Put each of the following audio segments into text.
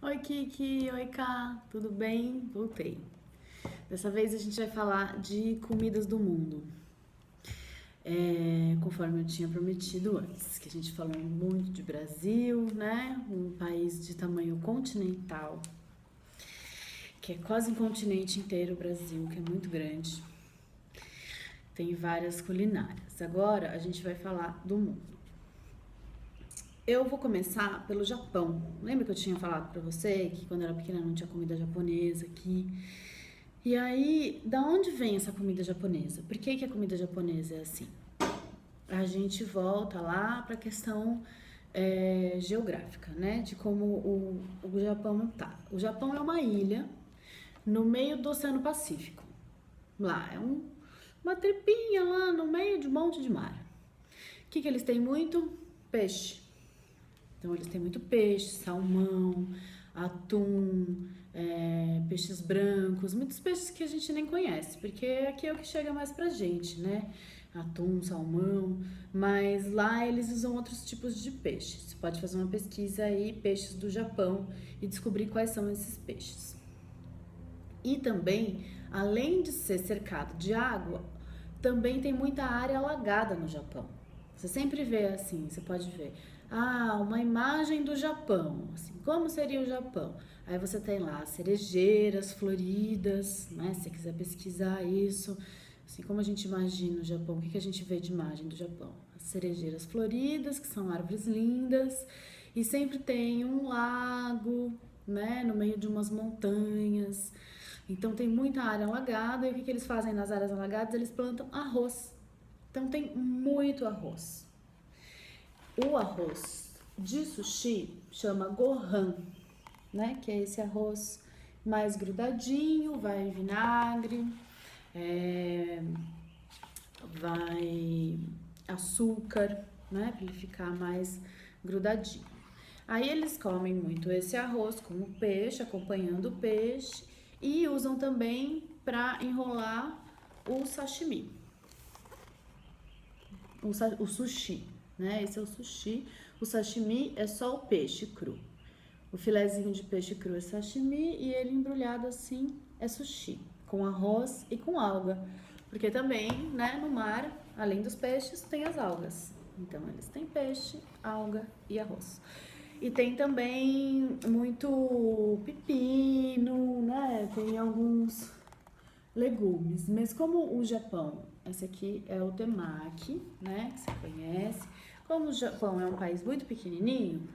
Oi, Kiki, oi, Ká, tudo bem? Voltei. Dessa vez a gente vai falar de comidas do mundo. Conforme eu tinha prometido antes, que a gente falou muito de Brasil, né? Um país de tamanho continental, que é quase um continente inteiro, o Brasil, que é muito grande. Tem várias culinárias. Agora a gente vai falar do mundo. Eu vou começar pelo Japão. Lembra que eu tinha falado pra você que quando eu era pequena não tinha comida japonesa aqui? E aí, da onde vem essa comida japonesa? Por que a comida japonesa é assim? A gente volta lá para a questão geográfica, né? De como o Japão tá. O Japão é uma ilha no meio do Oceano Pacífico. Lá, uma trepinha lá no meio de um monte de mar. O que eles têm muito? Peixe. Então eles têm muito peixe, salmão, atum, peixes brancos, muitos peixes que a gente nem conhece, porque aqui é o que chega mais pra gente, né? Atum, salmão, mas lá eles usam outros tipos de peixes. Você pode fazer uma pesquisa aí, peixes do Japão, e descobrir quais são esses peixes. E também, além de ser cercado de água, também tem muita área alagada no Japão. Você sempre vê assim, você pode ver, uma imagem do Japão, assim, como seria o Japão? Aí você tem lá cerejeiras floridas, né? Se você quiser pesquisar isso, assim, como a gente imagina o Japão, o que a gente vê de imagem do Japão? As cerejeiras floridas, que são árvores lindas, e sempre tem um lago, né, no meio de umas montanhas. Então tem muita área alagada e o que eles fazem nas áreas alagadas? Eles plantam arroz. Então tem muito arroz. O arroz de sushi chama gohan, né? Que é esse arroz mais grudadinho, vai vinagre, é, vai açúcar, né? Para ele ficar mais grudadinho. Aí eles comem muito esse arroz com o peixe, acompanhando o peixe, e usam também para enrolar o sashimi, o sushi, né? Esse é o sushi. O sashimi é só o peixe cru. O filezinho de peixe cru é sashimi e ele embrulhado assim é sushi, com arroz e com alga. Porque também, né, no mar, além dos peixes, tem as algas. Então eles têm peixe, alga e arroz. E tem também muito pepino, né? Tem alguns legumes. Mas como o Japão, esse aqui é o temaki, né? Que você conhece. Como o Japão é um país muito pequenininho,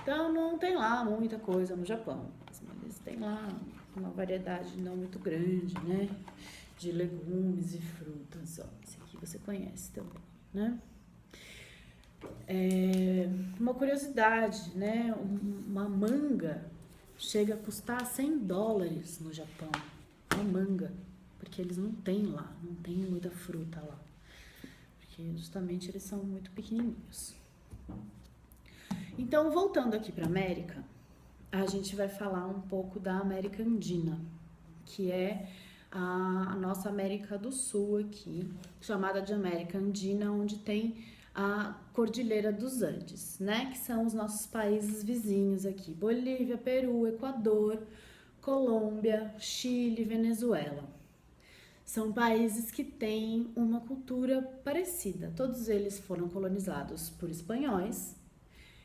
então não tem lá muita coisa no Japão. Eles têm lá uma variedade não muito grande, né? De legumes e frutas. Ó, esse aqui você conhece também, né? Uma curiosidade, né? Uma manga chega a custar US$ 100 no Japão. Uma manga. Porque eles não têm lá, não tem muita fruta lá. Porque justamente eles são muito pequenininhos. Então, voltando aqui para América, a gente vai falar um pouco da América Andina, que é a nossa América do Sul aqui, chamada de América Andina, onde tem a Cordilheira dos Andes, né? Que são os nossos países vizinhos aqui: Bolívia, Peru, Equador, Colômbia, Chile, Venezuela. São países que têm uma cultura parecida. Todos eles foram colonizados por espanhóis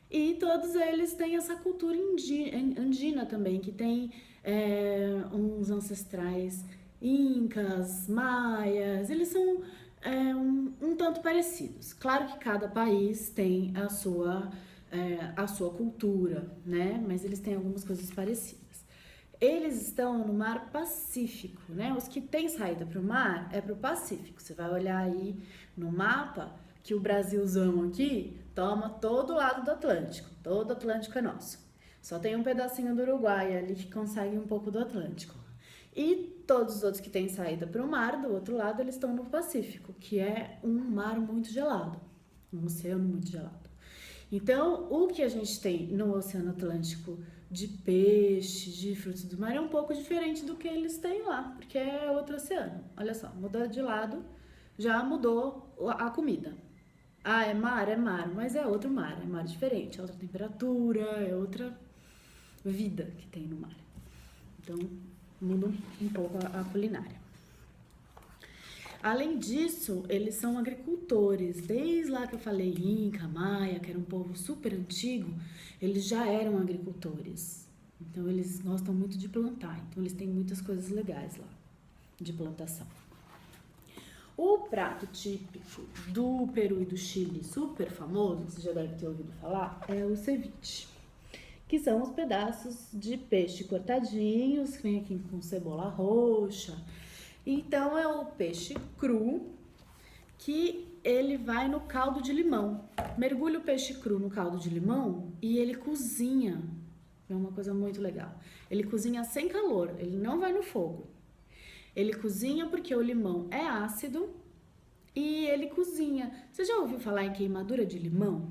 e todos eles têm essa cultura andina também, que tem uns ancestrais incas, maias. Eles são um tanto parecidos. Claro que cada país tem a sua cultura, né? Mas eles têm algumas coisas parecidas. Eles estão no mar Pacífico, né? Os que têm saída para o mar é para o Pacífico. Você vai olhar aí no mapa que o Brasilzão aqui toma todo o lado do Atlântico. Todo o Atlântico é nosso. Só tem um pedacinho do Uruguai ali que consegue um pouco do Atlântico. E todos os outros que têm saída para o mar, do outro lado, eles estão no Pacífico, que é um mar muito gelado, um oceano muito gelado. Então, o que a gente tem no Oceano Atlântico de peixe, de frutos do mar, é um pouco diferente do que eles têm lá, porque é outro oceano. Olha só, mudou de lado, já mudou a comida. É mar, mas é outro mar, é mar diferente, é outra temperatura, é outra vida que tem no mar. Então, muda um pouco a culinária. Além disso, eles são agricultores. Desde lá que eu falei Inca, Maia, que era um povo super antigo, eles já eram agricultores. Então, eles gostam muito de plantar. Então, eles têm muitas coisas legais lá de plantação. O prato típico do Peru e do Chile, super famoso, você já deve ter ouvido falar, é o ceviche, que são os pedaços de peixe cortadinhos, que vem aqui com cebola roxa. Então, é o peixe cru, que ele vai no caldo de limão. Mergulha o peixe cru no caldo de limão e ele cozinha. É uma coisa muito legal. Ele cozinha sem calor, ele não vai no fogo. Ele cozinha porque o limão é ácido e ele cozinha. Você já ouviu falar em queimadura de limão?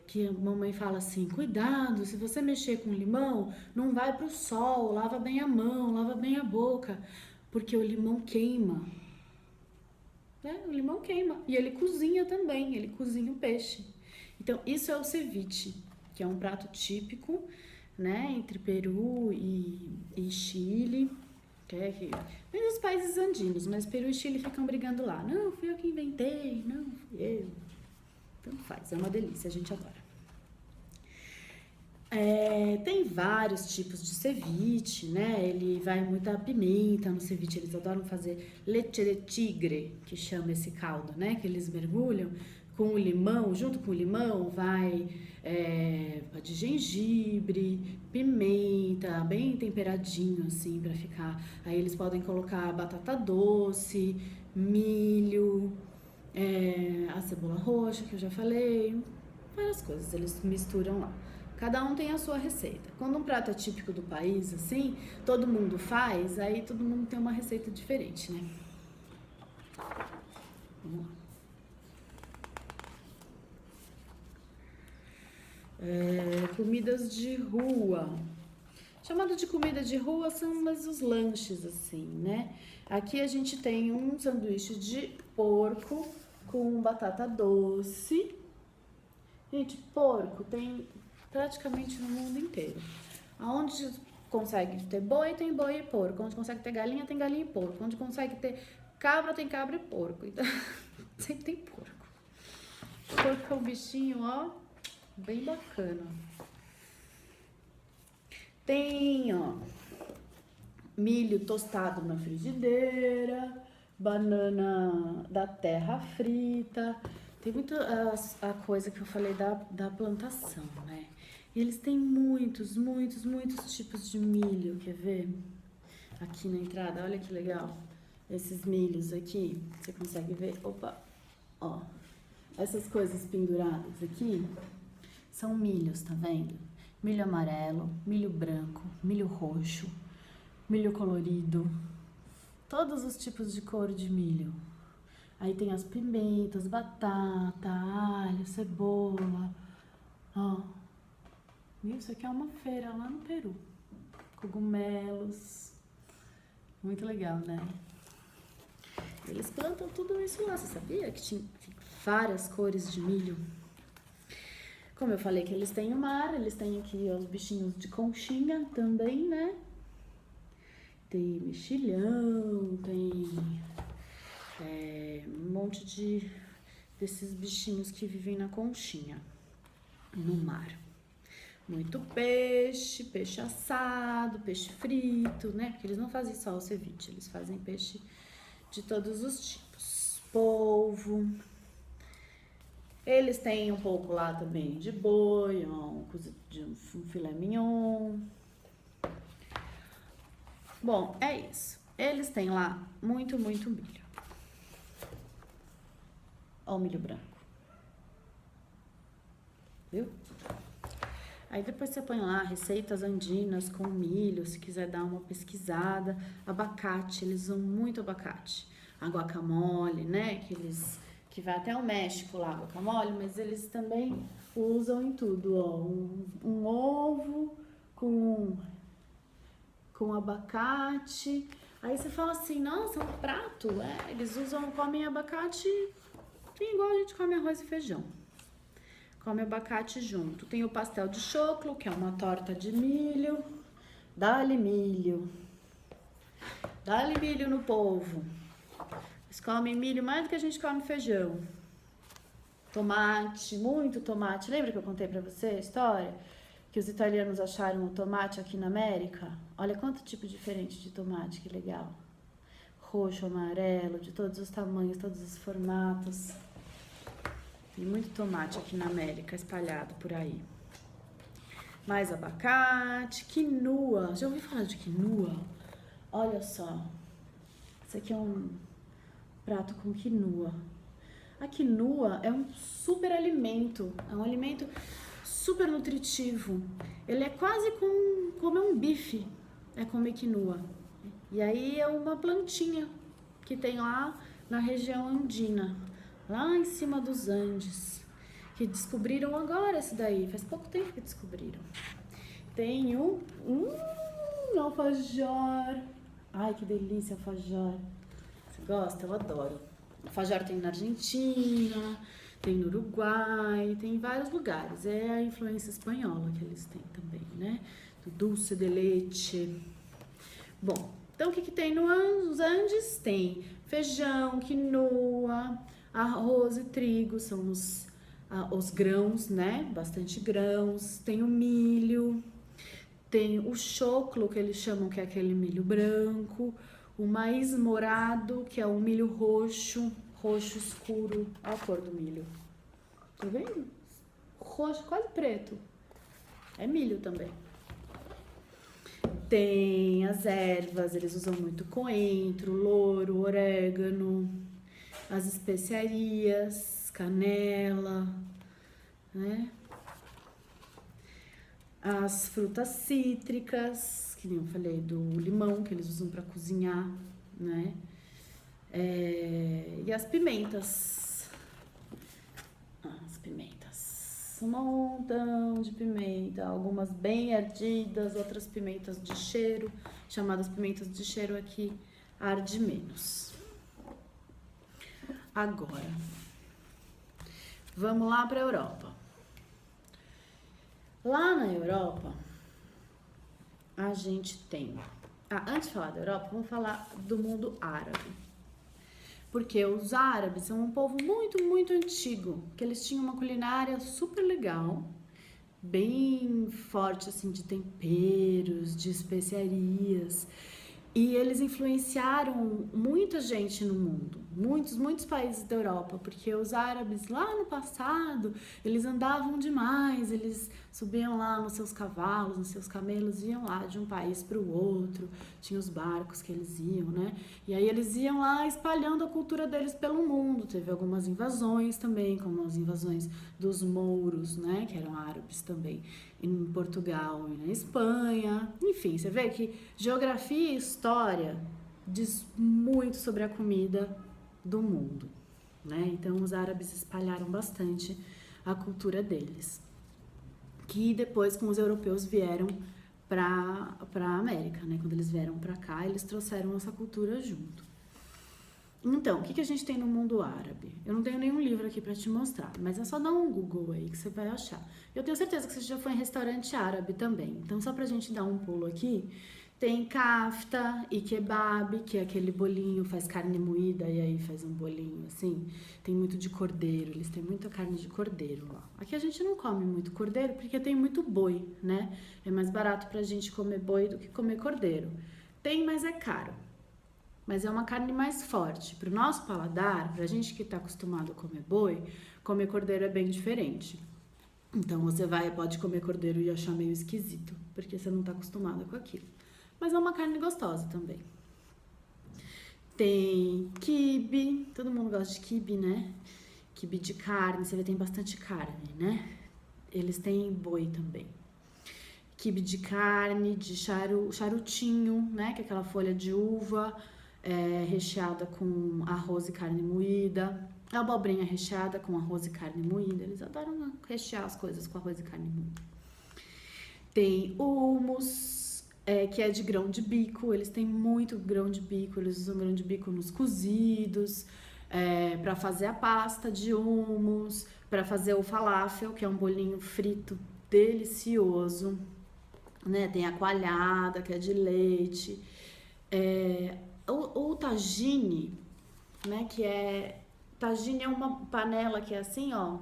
Que a mamãe fala assim, cuidado, se você mexer com limão, não vai pro sol, lava bem a mão, lava bem a boca, porque o limão queima. O limão queima. E ele cozinha também, ele cozinha o peixe. Então, isso é o ceviche, que é um prato típico, né, entre Peru e Chile. Mas os países andinos, mas Peru e Chile ficam brigando lá. Não, fui eu que inventei, não, fui eu. Tanto faz, é uma delícia, a gente adora. Tem vários tipos de ceviche, né? Ele vai muita pimenta no ceviche, eles adoram fazer leche de tigre, que chama esse caldo, né? Que eles mergulham com o limão, junto com o limão vai de gengibre, pimenta, bem temperadinho assim pra ficar. Aí eles podem colocar batata doce, milho, a cebola roxa que eu já falei, várias coisas eles misturam lá. Cada um tem a sua receita. Quando um prato é típico do país, assim, todo mundo faz, aí todo mundo tem uma receita diferente, né? Vamos lá. Comidas de rua. Chamado de comida de rua são mais os lanches, assim, né? Aqui a gente tem um sanduíche de porco com batata doce. Gente, porco tem praticamente no mundo inteiro. Aonde consegue ter boi, tem boi e porco. Onde consegue ter galinha, tem galinha e porco. Onde consegue ter cabra, tem cabra e porco. Então, sempre tem porco. Porco é um bichinho, ó, bem bacana. Tem, ó, milho tostado na frigideira, banana da terra frita. Tem muita a coisa que eu falei da plantação, né? E eles têm muitos tipos de milho, quer ver? Aqui na entrada, olha que legal. Esses milhos aqui, você consegue ver? Opa, ó. Essas coisas penduradas aqui são milhos, tá vendo? Milho amarelo, milho branco, milho roxo, milho colorido. Todos os tipos de cor de milho. Aí tem as pimentas, batata, alho, cebola. Ó. Isso aqui é uma feira lá no Peru. Cogumelos. Muito legal, né? Eles plantam tudo isso lá. Você sabia que tinha várias cores de milho? Como eu falei que eles têm o mar, eles têm aqui os bichinhos de conchinha também, né? Tem mexilhão, tem um monte desses bichinhos que vivem na conchinha, no mar. Muito peixe, peixe assado, peixe frito, né? Porque eles não fazem só o ceviche, eles fazem peixe de todos os tipos. Polvo. Eles têm um pouco lá também de boi, um filé mignon. Bom, é isso. Eles têm lá muito milho. Ó o milho branco. Viu? Aí depois você põe lá receitas andinas com milho, se quiser dar uma pesquisada. Abacate, eles usam muito abacate. A guacamole, né? Que vai até o México lá, guacamole, mas eles também usam em tudo, ó. Um ovo com abacate. Aí você fala assim, nossa, um prato. Eles comem abacate igual a gente come arroz e feijão. come abacate junto. Tem o pastel de choclo, que é uma torta de milho. Dá-lhe milho. Dá-lhe milho no povo. Eles comem milho mais do que a gente come feijão. Tomate, muito tomate. Lembra que eu contei pra você a história? Que os italianos acharam o tomate aqui na América? Olha quanto tipo diferente de tomate, que legal. Roxo, amarelo, de todos os tamanhos, todos os formatos. Tem muito tomate aqui na América, espalhado por aí. Mais abacate, quinoa. Já ouviu falar de quinoa? Olha só. Esse aqui é um prato com quinoa. A quinoa é um super alimento. É um alimento super nutritivo. Ele é quase como comer um bife. É comer quinoa. E aí é uma plantinha que tem lá na região andina. Lá em cima dos Andes, que descobriram agora esse daí, faz pouco tempo que descobriram. Tem um alfajor. Ai, que delícia alfajor. Você gosta? Eu adoro. Alfajor tem na Argentina, tem no Uruguai, tem em vários lugares. É a influência espanhola que eles têm também, né? Do dulce de leite. Bom, então o que tem nos Andes? Tem feijão, quinoa, arroz e trigo, são os grãos, né? Bastante grãos. Tem o milho, tem o choclo, que eles chamam, que é aquele milho branco. O maíz morado, que é o milho roxo, roxo escuro. Olha a cor do milho. Tá vendo? Roxo, quase preto. É milho também. Tem as ervas, eles usam muito coentro, louro, orégano, as especiarias, canela, né? As frutas cítricas, que nem eu falei, do limão, que eles usam para cozinhar, né? E as pimentas. As pimentas. Um montão de pimenta, algumas bem ardidas, outras pimentas de cheiro, chamadas pimentas de cheiro aqui, arde menos. Agora, vamos lá para a Europa. Lá na Europa, a gente tem... antes de falar da Europa, vamos falar do mundo árabe. Porque os árabes são um povo muito, muito antigo, que eles tinham uma culinária super legal, bem forte, assim, de temperos, de especiarias. E eles influenciaram muita gente no mundo, muitos países da Europa, porque os árabes lá no passado, eles andavam demais, eles subiam lá nos seus cavalos, nos seus camelos, iam lá de um país para o outro, tinha os barcos que eles iam, né? E aí eles iam lá espalhando a cultura deles pelo mundo. Teve algumas invasões também, como as invasões dos mouros, né? Que eram árabes também, em Portugal e na Espanha. Enfim, você vê que geografia e história diz muito sobre a comida do mundo, né? Então os árabes espalharam bastante a cultura deles, que depois com os europeus vieram para a América, né? Quando eles vieram para cá, eles trouxeram essa cultura junto. Então, o que a gente tem no mundo árabe? Eu não tenho nenhum livro aqui para te mostrar, mas é só dar um Google aí que você vai achar. Eu tenho certeza que você já foi em restaurante árabe também. Então, só pra gente dar um pulo aqui, tem kafta e kebab, que é aquele bolinho, faz carne moída e aí faz um bolinho assim. Tem muito de cordeiro, eles têm muita carne de cordeiro lá. Aqui a gente não come muito cordeiro porque tem muito boi, né? É mais barato pra gente comer boi do que comer cordeiro. Tem, mas é caro. Mas é uma carne mais forte. Pro nosso paladar, pra gente que tá acostumado a comer boi, comer cordeiro é bem diferente. Então você pode comer cordeiro e achar meio esquisito, porque você não tá acostumado com aquilo. Mas é uma carne gostosa também. Tem quibe, todo mundo gosta de quibe, né? Quibe de carne, você vê, tem bastante carne, né? Eles têm boi também. Quibe de carne, de charutinho, né? Que é aquela folha de uva recheada com arroz e carne moída. A abobrinha recheada com arroz e carne moída. Eles adoram rechear as coisas com arroz e carne moída. Tem hummus, que é de grão de bico. Eles têm muito grão de bico. Eles usam grão de bico nos cozidos, para fazer a pasta de hummus, para fazer o falafel, que é um bolinho frito delicioso, né? Tem a coalhada, que é de leite. O tagine, né? Tagine é uma panela que é assim, ó.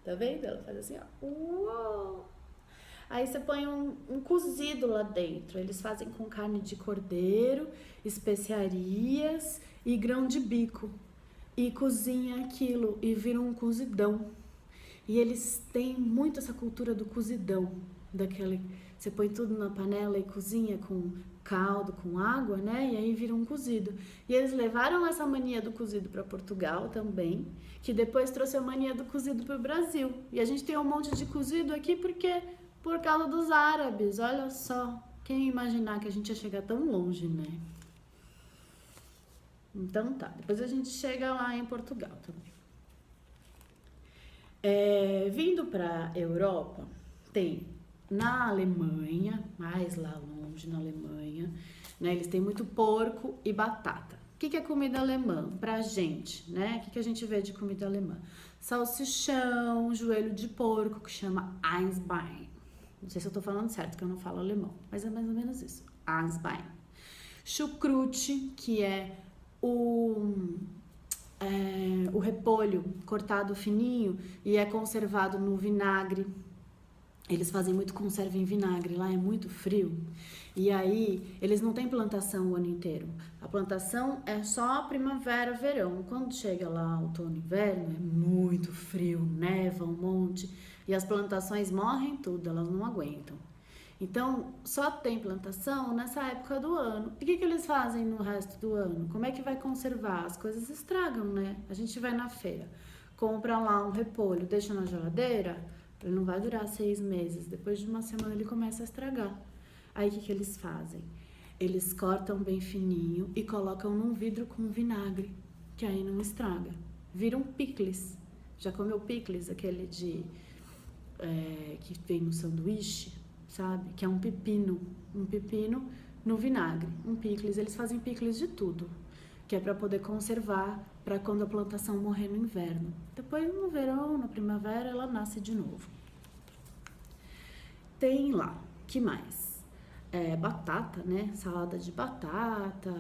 Tá vendo? Ela faz assim, ó. Uou! Aí você põe um cozido lá dentro. Eles fazem com carne de cordeiro, especiarias e grão de bico. E cozinha aquilo e vira um cozidão. E eles têm muito essa cultura do cozidão. Você põe tudo na panela e cozinha com caldo, com água, né? E aí vira um cozido. E eles levaram essa mania do cozido para Portugal também, que depois trouxe a mania do cozido para o Brasil. E a gente tem um monte de cozido aqui porque por causa dos árabes. Olha só, quem ia imaginar que a gente ia chegar tão longe, né? Então tá, depois a gente chega lá em Portugal também. Vindo para Europa, tem na Alemanha, mais lá longe na Alemanha, né? Eles têm muito porco e batata. O que é comida alemã pra gente, né? O que a gente vê de comida alemã? Salsichão, joelho de porco, que chama Eisbein. Não sei se eu tô falando certo, que eu não falo alemão, mas é mais ou menos isso. Eisbein. Chucrute, que é o repolho cortado fininho e é conservado no vinagre. Eles fazem muito conserva em vinagre, lá é muito frio. E aí, eles não têm plantação o ano inteiro. A plantação é só primavera, verão. Quando chega lá outono, inverno, é muito frio, neva um monte. E as plantações morrem tudo, elas não aguentam. Então, só tem plantação nessa época do ano. E o que eles fazem no resto do ano? Como é que vai conservar? As coisas estragam, né? A gente vai na feira, compra lá um repolho, deixa na geladeira, ele não vai durar 6 meses. Depois de uma semana ele começa a estragar. Aí o que eles fazem? Eles cortam bem fininho e colocam num vidro com vinagre, que aí não estraga. Vira um picles. Já comeu picles? Aquele que vem no sanduíche, sabe? Que é um pepino no vinagre. Um picles. Eles fazem picles de tudo, que é para poder conservar para quando a plantação morrer no inverno. Depois no verão, na primavera, ela nasce de novo. Tem lá, que mais? Batata, né? Salada de batata,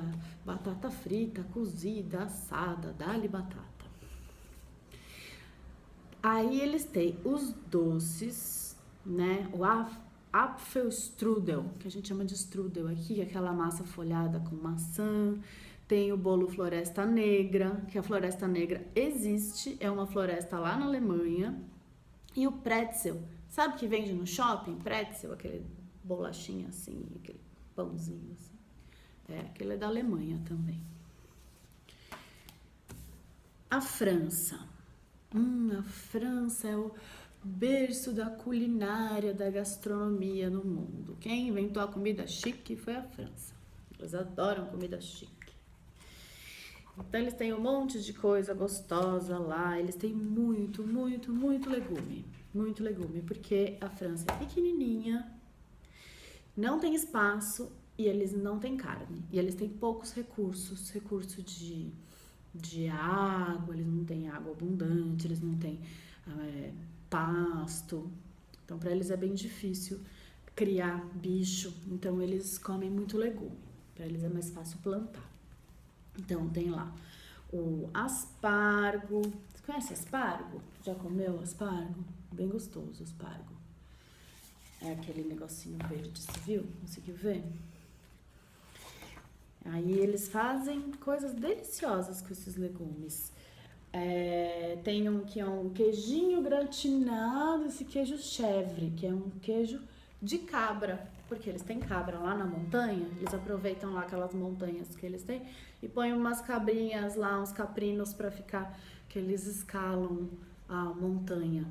batata frita, cozida, assada, dá-lhe batata. Aí eles têm os doces, né? O Apfelstrudel, que a gente chama de strudel aqui, que é aquela massa folhada com maçã. Tem o bolo Floresta Negra, que a Floresta Negra existe, é uma floresta lá na Alemanha. E o pretzel, sabe que vende no shopping? Pretzel, aquele bolachinha assim, aquele pãozinho assim. Aquele é da Alemanha também. A França. A França é o berço da culinária, da gastronomia no mundo. Quem inventou a comida chique foi a França. Eles adoram comida chique. Então eles têm um monte de coisa gostosa lá. Eles têm muito, muito, muito legume. Muito legume, porque a França é pequenininha, não tem espaço e eles não têm carne. E eles têm poucos recursos de água, eles não têm água abundante, eles não têm pasto. Então, para eles é bem difícil criar bicho. Então, eles comem muito legume. Para eles é mais fácil plantar. Então, tem lá o aspargo. Você conhece aspargo? Já comeu aspargo? Bem gostoso aspargo. É aquele negocinho verde, você viu? Conseguiu ver? Aí eles fazem coisas deliciosas com esses legumes. Tem um que é um queijinho gratinado, esse queijo chèvre, que é um queijo de cabra, porque eles têm cabra lá na montanha, eles aproveitam lá aquelas montanhas que eles têm e põem umas cabrinhas lá, uns caprinos pra ficar, que eles escalam a montanha.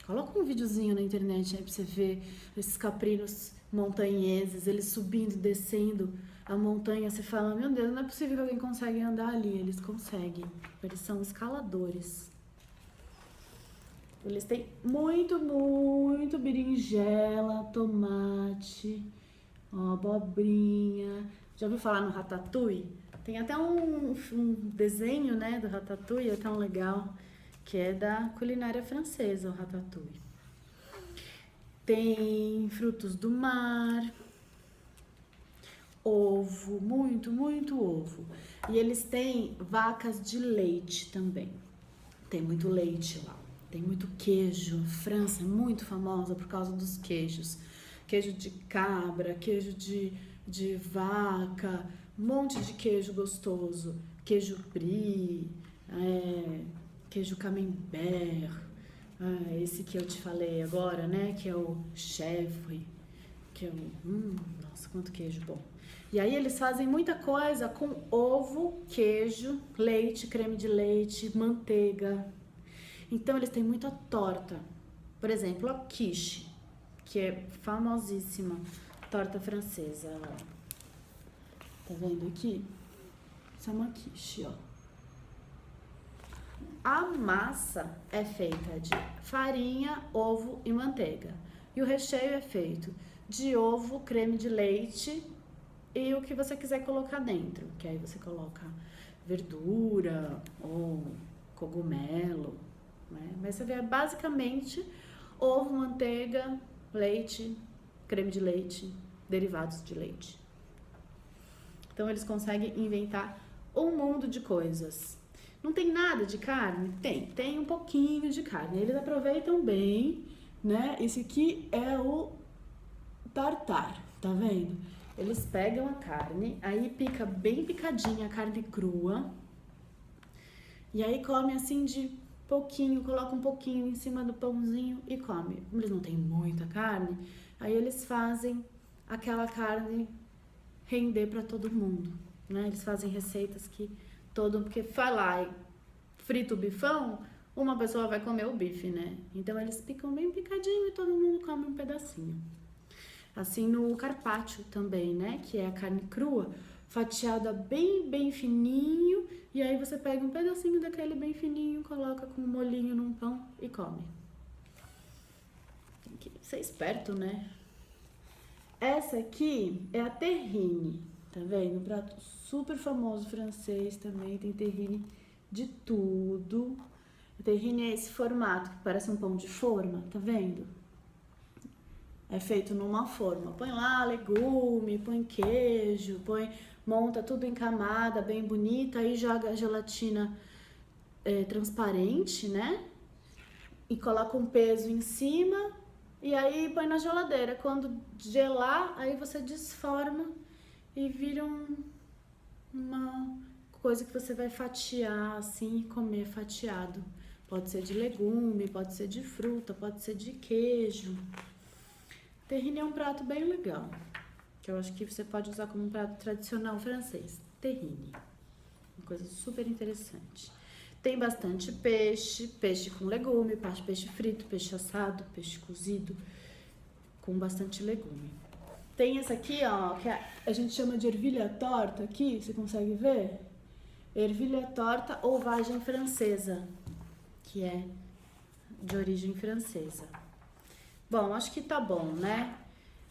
Coloca um videozinho na internet aí pra você ver esses caprinos montanheses, eles subindo, descendo a montanha. Você fala, meu Deus, não é possível que alguém consegue andar ali. Eles conseguem, eles são escaladores. Eles têm muito, muito berinjela, tomate, abobrinha. Já ouviu falar no Ratatouille? Tem até um desenho, né, do Ratatouille, é tão legal. que é da culinária francesa, o ratatouille. Tem frutos do mar, ovo, muito ovo. E eles têm vacas de leite também. Tem muito leite lá. Tem muito queijo. A França é muito famosa por causa dos queijos. Queijo de cabra, queijo de vaca, um monte de queijo gostoso. Queijo brie, queijo camembert, esse que eu te falei agora, né? Que é o chèvre, que é o... nossa, quanto queijo bom. E aí eles fazem muita coisa com ovo, queijo, leite, creme de leite, manteiga. Então eles têm muita torta. Por exemplo, a quiche, que é famosíssima, torta francesa. Ó. Tá vendo aqui? Isso é uma quiche, ó. A massa é feita de farinha, ovo e manteiga. E o recheio é feito de ovo, creme de leite e o que você quiser colocar dentro. Que aí você coloca verdura ou cogumelo, né? Mas você vê basicamente ovo, manteiga, leite, creme de leite, derivados de leite. Então eles conseguem inventar um mundo de coisas. Não tem nada de carne? Tem um pouquinho de carne. Eles aproveitam bem, né? Esse aqui é o tartar, tá vendo? Eles pegam a carne, aí pica bem picadinha a carne crua. E aí come assim de pouquinho, coloca um pouquinho em cima do pãozinho e come. Como eles não têm muita carne, aí eles fazem aquela carne render para todo mundo, né? Eles fazem receitas que porque falar frito o bifão, uma pessoa vai comer o bife, né? Então eles picam bem picadinho e todo mundo come um pedacinho. Assim no carpaccio também, né? Que é a carne crua, fatiada bem fininho, e aí você pega um pedacinho daquele bem fininho, coloca com um molhinho num pão e come. Tem que ser esperto, né? Essa aqui é a terrine, tá vendo? Um prato super famoso francês também, tem terrine de tudo. A terrine é esse formato que parece um pão de forma, tá vendo? É feito numa forma. Põe lá legume, põe queijo, monta tudo em camada, bem bonita, aí joga a gelatina transparente, né? E coloca um peso em cima e aí põe na geladeira. Quando gelar, aí você desforma e vira uma coisa que você vai fatiar assim e comer fatiado. Pode ser de legume, pode ser de fruta, pode ser de queijo. Terrine é um prato bem legal, que eu acho que você pode usar como um prato tradicional francês. Terrine, uma coisa super interessante. Tem bastante peixe com legume, peixe frito, peixe assado, peixe cozido, com bastante legume. Tem essa aqui, ó, que a gente chama de ervilha torta aqui, você consegue ver? Ervilha torta ou vagem francesa, que é de origem francesa. Bom, acho que tá bom, né?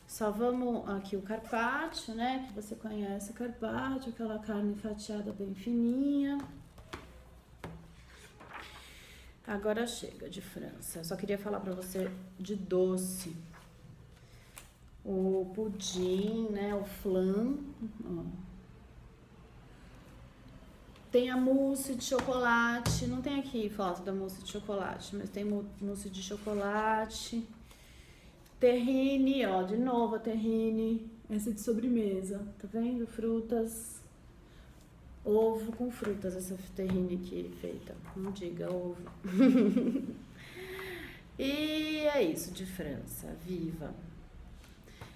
Só vamos aqui o carpaccio, né? Que você conhece o carpaccio, aquela carne fatiada bem fininha. Agora chega de França. Eu só queria falar pra você de doce. O pudim, né? O flan. Ó. Tem a mousse de chocolate. Não tem aqui foto da mousse de chocolate, mas tem mousse de chocolate. Terrine, ó, de novo a terrine. Essa é de sobremesa, tá vendo? Frutas. Ovo com frutas, essa terrine aqui feita. Não diga ovo. E é isso de França, viva!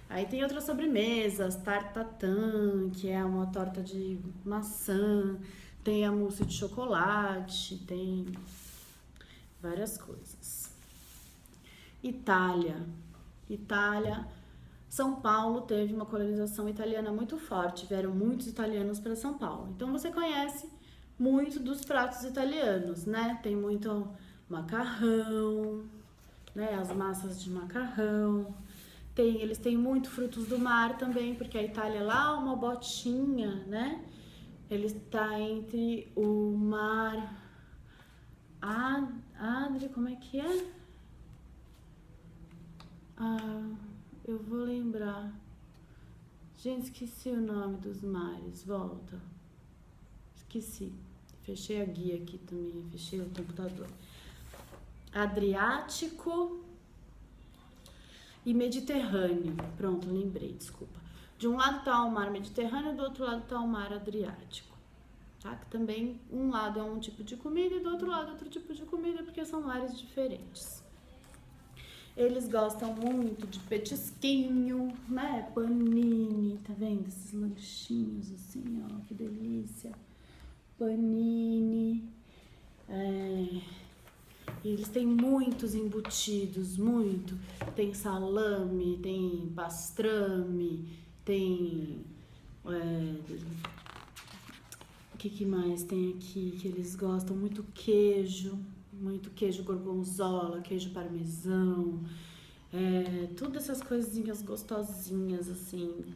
Aí tem outras sobremesas, tarte tatin, que é uma torta de maçã. Tem a mousse de chocolate, tem várias coisas. Itália, São Paulo teve uma colonização italiana muito forte, vieram muitos italianos para São Paulo. Então você conhece muito dos pratos italianos, né? Tem muito macarrão, né? As massas de macarrão. Eles têm muito frutos do mar também, porque a Itália lá é uma botinha, né? Ele está entre o mar Adri, como é que é? Ah, eu vou lembrar. Gente, esqueci o nome dos mares. Volta. Esqueci. Fechei a guia aqui também. Fechei o computador. Adriático e Mediterrâneo. Pronto, lembrei, desculpa. De um lado tá o mar Mediterrâneo, do outro lado tá o mar Adriático. Tá? Que também um lado é um tipo de comida e do outro lado outro tipo de comida, porque são mares diferentes. Eles gostam muito de petisquinho, né? Panini, tá vendo? Esses lanchinhos assim, ó, que delícia. Panini. Eles têm muitos embutidos, muito. Tem salame, tem pastrame, tem... o que mais tem aqui que eles gostam? Muito queijo gorgonzola, queijo parmesão, tudo essas coisinhas gostosinhas, assim.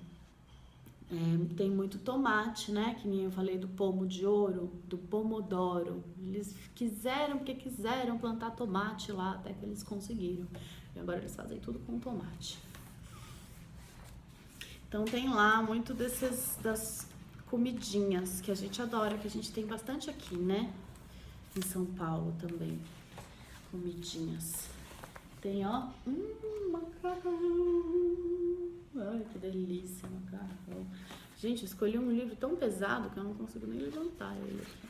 Tem muito tomate, né? Que nem eu falei do pomo de ouro, do pomodoro. Eles quiseram, porque quiseram plantar tomate lá, até que eles conseguiram. E agora eles fazem tudo com tomate. Então tem lá muito das comidinhas que a gente adora, que a gente tem bastante aqui, né? Em São Paulo também. Comidinhas. Tem, ó, macarrão. Ai, que delícia, macarrão. Gente, eu escolhi um livro tão pesado que eu não consigo nem levantar ele aqui.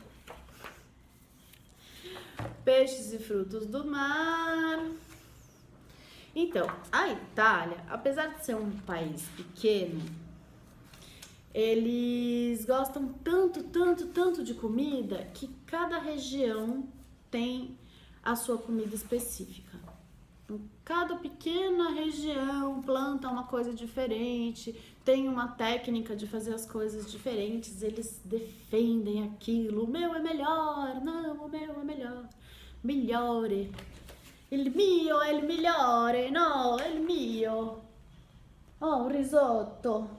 Peixes e frutos do mar. Então, a Itália, apesar de ser um país pequeno, eles gostam tanto de comida que cada região tem a sua comida específica. Cada pequena região planta uma coisa diferente, tem uma técnica de fazer as coisas diferentes, eles defendem aquilo. O meu é melhor, não, o meu é melhor. Migliore. Il mio è il migliore, no, è il mio. Oh, un risotto.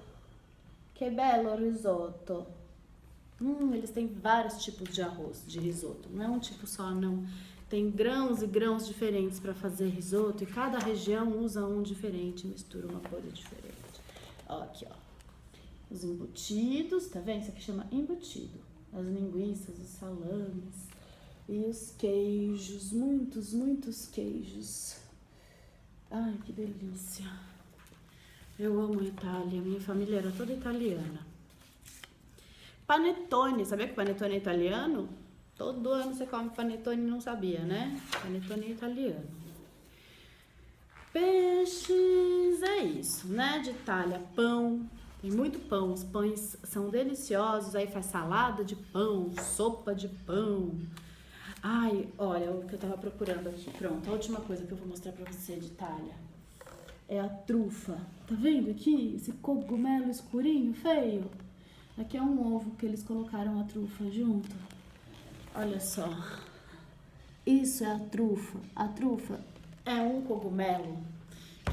Que bello risotto. Eles têm vários tipos de arroz, de risoto. Não é um tipo só, não. Tem grãos e grãos diferentes para fazer risoto e cada região usa um diferente, mistura uma coisa diferente. Ó, aqui, ó. Os embutidos, tá vendo? Isso aqui chama embutido. As linguiças, os salames e os queijos. Muitos queijos. Ai, que delícia. Eu amo a Itália. Minha família era toda italiana. Panetone. Sabia que panetone é italiano? Todo ano você come panetone e não sabia, né? Panetone é italiano. Peixes, é isso, né? De Itália, pão. Tem muito pão. Os pães são deliciosos. Aí faz salada de pão, sopa de pão. Ai, olha o que eu tava procurando aqui. Pronto, a última coisa que eu vou mostrar pra você de Itália é a trufa. Tá vendo aqui? Esse cogumelo escurinho, feio? Aqui é um ovo que eles colocaram a trufa junto. Olha só, isso é a trufa. A trufa é um cogumelo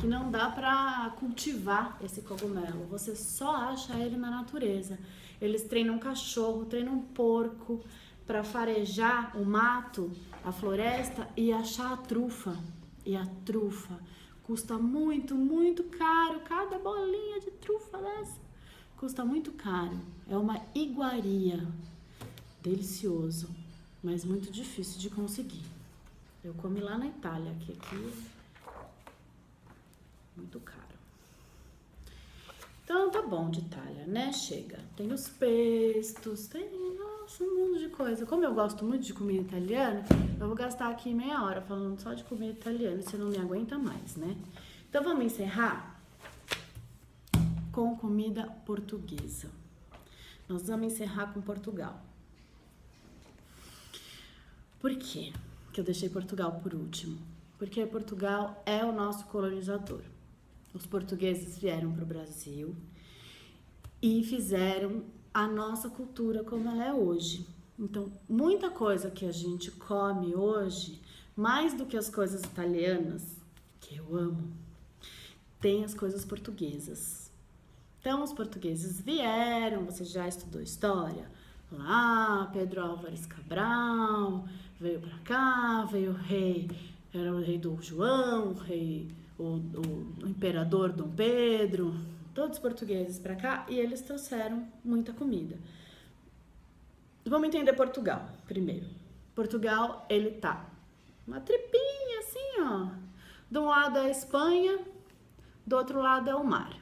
que não dá pra cultivar esse cogumelo. Você só acha ele na natureza. Eles treinam cachorro, treinam porco pra farejar o mato, a floresta e achar a trufa. E a trufa custa muito caro. Cada bolinha de trufa dessa custa muito caro. É uma iguaria. Delicioso. Mas muito difícil de conseguir. Eu comi lá na Itália, que aqui é muito caro. Então tá bom de Itália, né? Chega. Tem os pestos, tem, nossa, um monte de coisa. Como eu gosto muito de comida italiana, eu vou gastar aqui meia hora falando só de comida italiana, você não me aguenta mais, né? Então vamos encerrar com comida portuguesa. Nós vamos encerrar com Portugal. Por quê que eu deixei Portugal por último? Porque Portugal é o nosso colonizador. Os portugueses vieram para o Brasil e fizeram a nossa cultura como ela é hoje. Então, muita coisa que a gente come hoje, mais do que as coisas italianas, que eu amo, tem as coisas portuguesas. Então, os portugueses vieram, você já estudou história, lá, Pedro Álvares Cabral veio para cá, veio o rei, era o rei Dom João, o imperador Dom Pedro, todos portugueses para cá, e eles trouxeram muita comida. Vamos entender Portugal primeiro. Portugal, ele tá uma tripinha assim, ó. De um lado é a Espanha, do outro lado é o mar.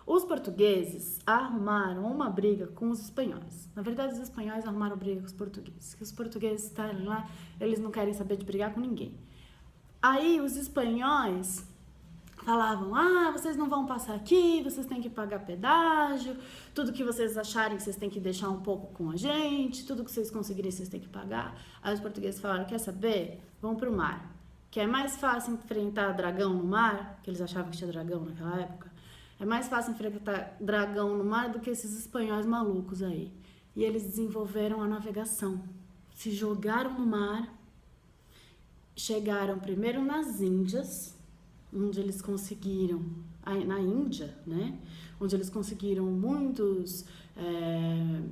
Os portugueses arrumaram uma briga com os espanhóis. Na verdade, os espanhóis arrumaram briga com os portugueses. Que os portugueses estarem lá, eles não querem saber de brigar com ninguém. Aí os espanhóis falavam, vocês não vão passar aqui, vocês têm que pagar pedágio, tudo que vocês acharem vocês têm que deixar um pouco com a gente, tudo que vocês conseguirem vocês têm que pagar. Aí os portugueses falaram, quer saber? Vão pro mar. Que é mais fácil enfrentar dragão no mar, que eles achavam que tinha dragão naquela época, é mais fácil enfrentar dragão no mar do que esses espanhóis malucos aí. E eles desenvolveram a navegação, se jogaram no mar, chegaram primeiro nas Índias, onde eles conseguiram, na Índia, né? Onde eles conseguiram muitos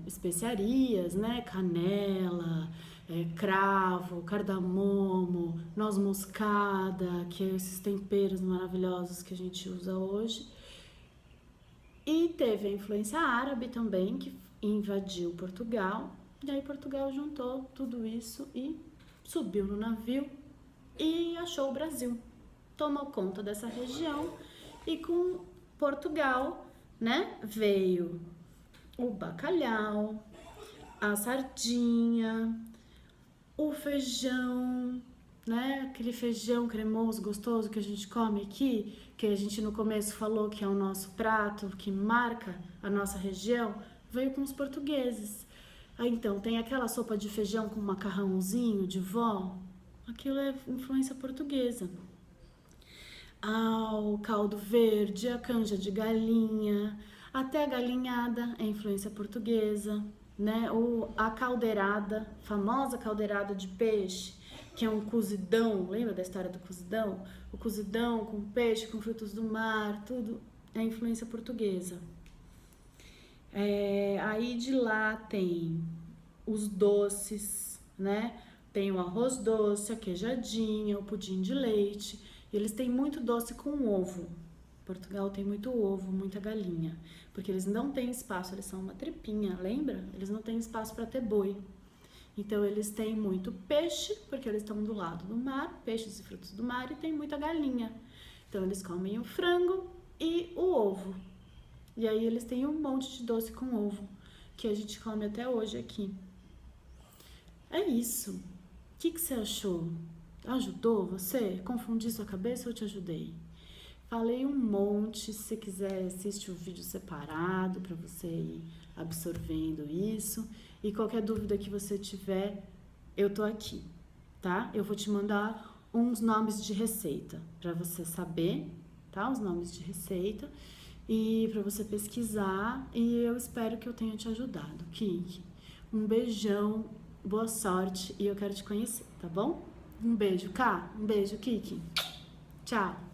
especiarias, né? Canela, cravo, cardamomo, noz moscada, que é esses temperos maravilhosos que a gente usa hoje. E teve a influência árabe também, que invadiu Portugal. E aí Portugal juntou tudo isso e subiu no navio e achou o Brasil. Tomou conta dessa região e com Portugal, né, veio o bacalhau, a sardinha, o feijão, né, aquele feijão cremoso, gostoso que a gente come aqui, que a gente no começo falou que é o nosso prato, que marca a nossa região, veio com os portugueses. Aí então tem aquela sopa de feijão com macarrãozinho de vó, aquilo é influência portuguesa. O caldo verde, a canja de galinha, até a galinhada é influência portuguesa, né? A caldeirada, famosa caldeirada de peixe, que é um cozidão, lembra da história do cozidão? O cozidão com peixe, com frutos do mar, tudo é influência portuguesa. Aí de lá tem os doces, né? Tem o arroz doce, a queijadinha, o pudim de leite. Eles têm muito doce com ovo. Portugal tem muito ovo, muita galinha. Porque eles não têm espaço, eles são uma tripinha, lembra? Eles não têm espaço para ter boi. Então eles têm muito peixe, porque eles estão do lado do mar, peixes e frutos do mar, e tem muita galinha. Então eles comem o frango e o ovo. E aí eles têm um monte de doce com ovo, que a gente come até hoje aqui. É isso. O que você achou? Ajudou você? Confundi sua cabeça ou eu te ajudei? Falei um monte, se você quiser assiste o vídeo separado para você ir absorvendo isso. E qualquer dúvida que você tiver, eu tô aqui, tá? Eu vou te mandar uns nomes de receita para você saber, tá? Os nomes de receita e para você pesquisar. E eu espero que eu tenha te ajudado, Kiki. Um beijão, boa sorte e eu quero te conhecer, tá bom? Um beijo, Ká. Um beijo, Kiki. Tchau.